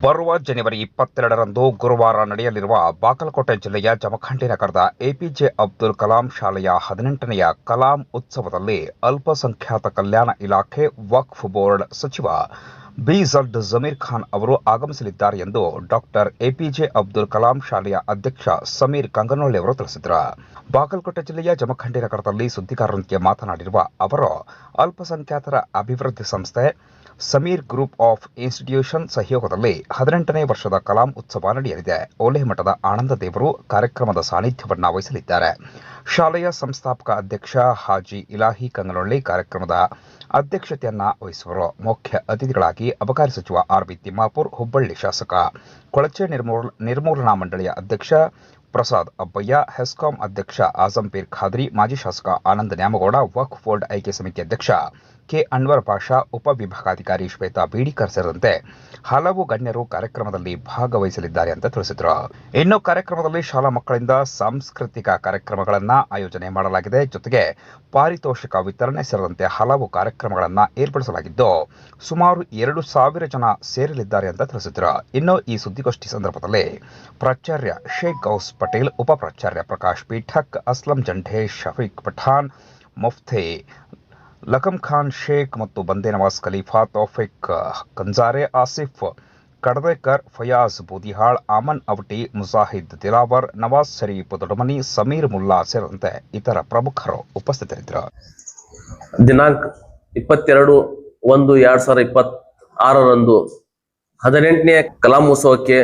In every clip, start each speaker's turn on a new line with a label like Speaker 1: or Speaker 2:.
Speaker 1: ಬರುವ ಜನವರಿ 22ರಂದು ಗುರುವಾರ ನಡೆಯಲಿರುವ ಬಾಗಲಕೋಟೆ ಜಿಲ್ಲೆಯ ಜಮಖಂಡಿ ನಗರದ ಎಪಿಜೆ ಅಬ್ದುಲ್ ಕಲಾಂ ಶಾಲೆಯ 18ನೆಯ ಕಲಾಂ ಉತ್ಸವದಲ್ಲಿ ಅಲ್ಪಸಂಖ್ಯಾತ ಕಲ್ಯಾಣ ಇಲಾಖೆ ವಕ್ಫ್ ಬೋರ್ಡ್ ಸಚಿವ ಬಿಝಡ್ ಜಮೀರ್ ಖಾನ್ ಅವರು ಆಗಮಿಸಲಿದ್ದಾರೆ ಎಂದು ಡಾಕ್ಟರ್ ಎಪಿಜೆ ಅಬ್ದುಲ್ ಕಲಾಂ ಶಾಲೆಯ ಅಧ್ಯಕ್ಷ ಸಮೀರ್ ಕಂಗನೊಳ್ಳಿ ಅವರು ತಿಳಿಸಿದರು. ಬಾಗಲಕೋಟೆ ಜಿಲ್ಲೆಯ ಜಮಖಂಡಿ ನಗರದಲ್ಲಿ ಸುದ್ದಿಗಾರರೊಂದಿಗೆ ಮಾತನಾಡಿರುವ ಅವರು, ಅಲ್ಪಸಂಖ್ಯಾತರ ಅಭಿವೃದ್ಧಿ ಸಂಸ್ಥೆ ಸಮೀರ್ ಗ್ರೂಪ್ ಆಫ್ ಇನ್ಸ್ಟಿಟ್ಯೂಷನ್ ಸಹಯೋಗದಲ್ಲಿ 18ನೇ ವರ್ಷದ ಕಲಾಂ ಉತ್ಸವ ನಡೆಯಲಿದೆ. ಓಲೆ ಮಠದ ಆನಂದ ದೇವರು ಕಾರ್ಯಕ್ರಮದ ಸಾನ್ನಿಧ್ಯವನ್ನ ವಹಿಸಲಿದ್ದಾರೆ. ಶಾಲೆಯ ಸಂಸ್ಥಾಪಕ ಅಧ್ಯಕ್ಷ ಹಾಜಿ ಇಲಾಹಿ ಕಂಗನೊಳ್ಳಿ ಕಾರ್ಯಕ್ರಮದ ಅಧ್ಯಕ್ಷತೆಯನ್ನ ವಹಿಸುವರು. ಮುಖ್ಯ ಅತಿಥಿಗಳಾಗಿ ಅಬಕಾರಿ ಸಚಿವ ಆರ್.ಬಿ. ತಿಮ್ಮಾಪುರ್, ಹುಬ್ಬಳ್ಳಿ ಶಾಸಕ ಕೊಳಚೆ ನಿರ್ಮೂಲನಾ ಮಂಡಳಿಯ ಅಧ್ಯಕ್ಷ ಪ್ರಸಾದ್ ಅಬ್ಬಯ್ಯ, ಹೆಸ್ಕಾಂ ಅಧ್ಯಕ್ಷ ಆಜಂ ಪೀರ್ ಖಾದ್ರಿ, ಮಾಜಿ ಶಾಸಕ ಆನಂದ ನ್ಯಾಮಗೌಡ, ವಕ್ಫ್ ಬೋರ್ಡ್ ಆಯ್ಕೆ ಸಮಿತಿ ಅಧ್ಯಕ್ಷ ಕೆ ಅನ್ವರ್ ಪಾಷಾ, ಉಪವಿಭಾಗಾಧಿಕಾರಿ ಶ್ವೇತಾ ಬೀಡಿಕರ್ ಸೇರಿದಂತೆ ಹಲವು ಗಣ್ಯರು ಕಾರ್ಯಕ್ರಮದಲ್ಲಿ ಭಾಗವಹಿಸಲಿದ್ದಾರೆ ಅಂತ ತಿಳಿಸಿದರು. ಇನ್ನು ಕಾರ್ಯಕ್ರಮದಲ್ಲಿ ಶಾಲಾ ಮಕ್ಕಳಿಂದ ಸಾಂಸ್ಕೃತಿಕ ಕಾರ್ಯಕ್ರಮಗಳನ್ನು ಆಯೋಜನೆ ಮಾಡಲಾಗಿದೆ. ಜೊತೆಗೆ ಪಾರಿತೋಷಿಕ ವಿತರಣೆ ಸೇರಿದಂತೆ ಹಲವು ಕಾರ್ಯಕ್ರಮಗಳನ್ನು ಏರ್ಪಡಿಸಲಾಗಿದ್ದು ಸುಮಾರು 2,000 ಜನ ಸೇರಲಿದ್ದಾರೆ ಅಂತ ತಿಳಿಸಿದರು. ಇನ್ನು ಈ ಸುದ್ದಿಗೋಷ್ಠಿ ಸಂದರ್ಭದಲ್ಲಿ ಪ್ರಾಚಾರ್ಯ ಶೇಖ್ ಗೌಸ್ ಪಟೇಲ್, ಉಪ ಪ್ರಾಚಾರ್ಯ ಪ್ರಕಾಶ್ ಪೀಠಕ್, ಅಸ್ಲಂ ಜಂಢೆ, ಶಫೀಕ್ ಪಠಾಣ್, ಮುಫ್ತಿ ಲಕಂ ಖಾನ್ ಶೇಖ್ ಮತ್ತು ಬಂದೇ ನವಾಜ್ ಖಲೀಫಾ, ತೌಫಿಕ್ ಕಂಜಾರೆ, ಆಸಿಫ್ ಕಡದೇಕರ್, ಫಯಾಜ್ ಬೂದಿಹಾಳ್, ಆಮನ್ ಅವಟಿ, ಮುಜಾಹಿದ್ ದಿಲಾವರ್, ನವಾಜ್ ಶರೀಫ್ ದೊಡಮನಿ, ಸಮೀರ್ ಮುಲ್ಲಾ ಸೇರಿದಂತೆ ಇತರ ಪ್ರಮುಖರು ಉಪಸ್ಥಿತರಿದ್ದರು.
Speaker 2: ದಿನಾಂಕ 22/1/2026ರಂದು 18ನೇ ಕಲಾಂ ಉತ್ಸವಕ್ಕೆ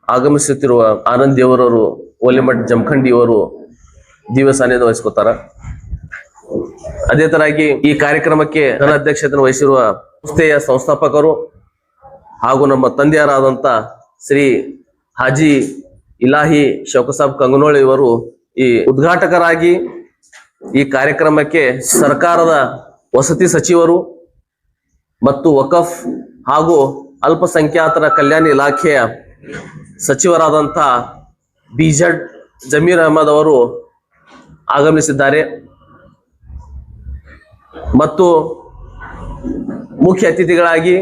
Speaker 2: ಆಗಮಿಸುತ್ತಿರುವ ಆನಂದ್ ದೇವರವರು, ಓಲೆಮಠ್ ಜಮಖಂಡಿಯವರು ದಿವ್ಯ ಸಾನ್ನಿಧ್ಯ ವಹಿಸ್ಕೋತಾರ. ಅದೇ ತರವಾಗಿ ಈ ಕಾರ್ಯಕ್ರಮಕ್ಕೆ ನನ್ನ ಅಧ್ಯಕ್ಷತೆ ವಹಿಸಿರುವ ಸಂಸ್ಥೆಯ ಸಂಸ್ಥಾಪಕರು ಹಾಗೂ ನಮ್ಮ ತಂದೆಯರಾದಂತ ಶ್ರೀ ಹಾಜಿ ಇಲಾಹಿ ಶೌಕಸಾಬ್ ಕಂಗನೊಳ್ಳಿ ಇವರು ಈ ಉದ್ಘಾಟಕರಾಗಿ ಈ ಕಾರ್ಯಕ್ರಮಕ್ಕೆ ಸರ್ಕಾರದ ವಸತಿ ಸಚಿವರು ಮತ್ತು ವಕಫ್ ಹಾಗೂ ಅಲ್ಪಸಂಖ್ಯಾತರ ಕಲ್ಯಾಣ ಇಲಾಖೆಯ ಸಚಿವರಾದಂಥ ಬಿಝಡ್ ಜಮೀರ್ ಅಹಮದ್ ಅವರು ಆಗಮಿಸಿದ್ದಾರೆ. ಮತ್ತು ಮುಖ್ಯ ಅತಿಥಿಗಳಾಗಿ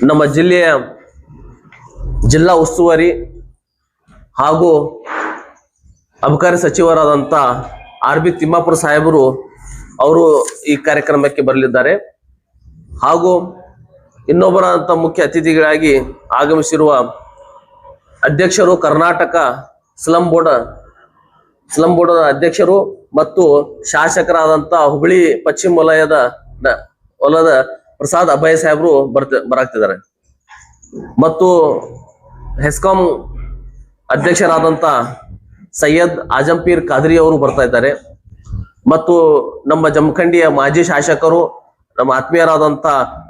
Speaker 2: ನಮ್ಮ ಜಿಲ್ಲೆಯ ಜಿಲ್ಲಾ ಉಸ್ತುವಾರಿ ಹಾಗೂ ಅಬಕಾರಿ ಸಚಿವರಾದಂಥ ಆರ್.ಬಿ. ತಿಮ್ಮಾಪುರ ಸಾಹೇಬರು ಅವರು ಈ ಕಾರ್ಯಕ್ರಮಕ್ಕೆ ಬರಲಿದ್ದಾರೆ. ಹಾಗೂ ಇನ್ನೊಬ್ಬರಂತ ಮುಖ್ಯ ಅತಿಥಿಗಳಾಗಿ ಆಗಮಿಸಿರುವ ಅಧ್ಯಕ್ಷರು, ಕರ್ನಾಟಕ ಸ್ಲಂ ಬೋರ್ಡ್ ಅಧ್ಯಕ್ಷರು ಮತ್ತು ಶಾಸಕರಾದಂತ ಹುಬ್ಬಳ್ಳಿ ಪಶ್ಚಿಮ ವಲಯದ ಪ್ರಸಾದ್ ಅಬ್ಬಯ್ಯ ಸಾಹೇಬರು ಬರಾಕ್ತಿದ್ದಾರೆ. ಮತ್ತು ಹೆಸ್ಕಾಂ ಅಧ್ಯಕ್ಷರಾದಂತ ಸೈಯದ್ ಆಜಂ ಪೀರ್ ಖಾದ್ರಿ ಅವರು ಬರ್ತಾ ಇದ್ದಾರೆ. ಮತ್ತು ನಮ್ಮ ಜಮಖಂಡಿಯ ಮಾಜಿ ಶಾಸಕರು, ನಮ್ಮ ಆತ್ಮೀಯರಾದಂತ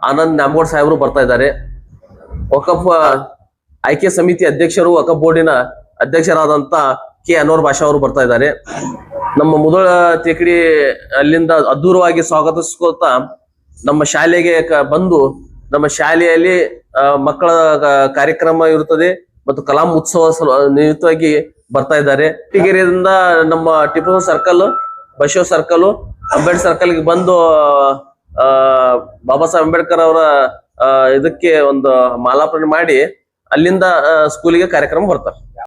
Speaker 2: ಆನಂದ್ ನ್ಯಾಮಗೌಡ ಸಾಹೇಬರು ಬರ್ತಾ ಇದ್ದಾರೆ. ವಕಫ್ ಆಯ್ಕೆ ಸಮಿತಿ ಅಧ್ಯಕ್ಷರು, ವಕಫ್ ಬೋರ್ಡಿನ ಅಧ್ಯಕ್ಷರಾದಂತ ಕೆ ಅನ್ವರ್ ಪಾಷಾ ಅವರು ಬರ್ತಾ ಇದ್ದಾರೆ. ನಮ್ಮ ಮುದೋಳ ತೇಕಡಿ ಅಲ್ಲಿಂದ ಅದ್ದೂರವಾಗಿ ಸ್ವಾಗತಿಸ್ಕೊಳ್ತಾ ನಮ್ಮ ಶಾಲೆಗೆ ಬಂದು ನಮ್ಮ ಶಾಲೆಯಲ್ಲಿ ಮಕ್ಕಳ ಕಾರ್ಯಕ್ರಮ ಇರುತ್ತದೆ ಮತ್ತು ಕಲಾಂ ಉತ್ಸವ ನಿಮಿತ್ತವಾಗಿ ಬರ್ತಾ ಇದ್ದಾರೆ. ಟಿಗೇರಿಯಿಂದ ನಮ್ಮ ಟಿಪ್ಪು ಸರ್ಕಲ್, ಬಸವ ಸರ್ಕಲ್, ಅಂಬೇಡ್ಕರ್ ಸರ್ಕಲ್ಗೆ ಬಂದು ಬಾಬಾ ಸಾಹೇಬ್ ಅಂಬೇಡ್ಕರ್ ಅವರ ಇದಕ್ಕೆ ಒಂದು ಮಾಲಾರ್ಪಣೆ ಮಾಡಿ ಅಲ್ಲಿಂದ ಸ್ಕೂಲಿಗೆ ಕಾರ್ಯಕ್ರಮ ಬರ್ತಾರೆ.